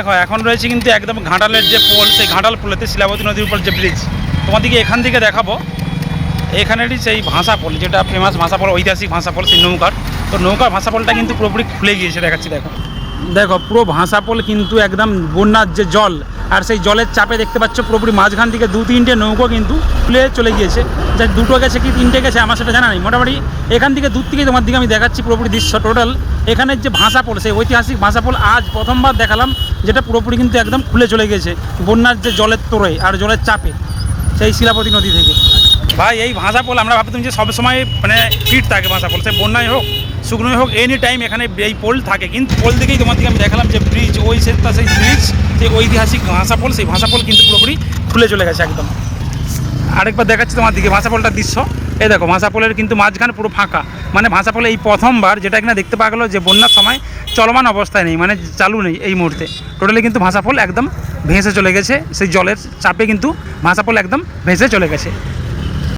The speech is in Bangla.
দেখো এখন রয়েছে কিন্তু একদম ঘাটালের যে পোল, সেই ঘাটাল পোলেতে শিলাবতী নদীর উপর যে ব্রিজ, তোমাদেরকে এখান থেকে দেখাবো। এখানেরই সেই ভাষাপোল, যেটা ফেমাস ভাষাপোল, ঐতিহাসিক ভাষাপোল, সেই নৌকার। তো নৌকার ভাষাপোলটা কিন্তু পুরোপুরি খুলে গিয়েছে, দেখাচ্ছি দেখো। দেখো পুরো ভাষাপোল কিন্তু একদম বন্যার যে জল, আর সেই জলের চাপে দেখতে পাচ্ছ পুরোপুরি মাঝখান থেকে 2-3টে নৌকো কিন্তু খুলে চলে গিয়েছে। যা দুটো গেছে কি 3টে গেছে আমার সেটা জানা নেই, মোটামুটি এখান থেকে দূর থেকে তোমার দিকে আমি দেখাচ্ছি পুরোপুরি দৃশ্য টোটাল। এখানের যে ভাষাপোল, সেই ঐতিহাসিক ভাষাপোল আজ প্রথমবার দেখালাম, যেটা পুরোপুরি কিন্তু একদম খুলে চলে গেছে বন্যার যে জলের তোড়ে আর জলের চাপে, সেই শিলাবতী নদী থেকে। ভাই এই ভাষাপোল আমরা ভাবতাম যে সবসময় মানে ফিট থাকে ভাষাপোল, সে বন্যায় হোক শুকনোয় হোক, এনি টাইম এখানে এই পোল থাকে। কিন্তু পোল দিকেই তোমাদেরকে আমি দেখালাম যে ব্রিজ, ওই সেটা সেই ব্রিজ, সেই ঐতিহাসিক ভাষাপোল, সেই ভাষাপোল কিন্তু পুরোপুরি খুলে চলে গেছে একদম। আরেকবার দেখাচ্ছি তোমার দিকে ভাষাপোলটার দৃশ্য। এই দেখো ভাষাপোলের কিন্তু মাঝখানে পুরো ফাঁকা, মানে ভাষাপোলে এই প্রথমবার যেটা কিনা দেখতে পাওয়া গেলো যে বন্যার সময় চলমান অবস্থায় নেই, মানে চালু নেই এই মুহূর্তে। টোটালি কিন্তু ভাষাপোল একদম ভেসে চলে গেছে, সেই জলের চাপে কিন্তু ভাষাপোল একদম ভেসে চলে গেছে।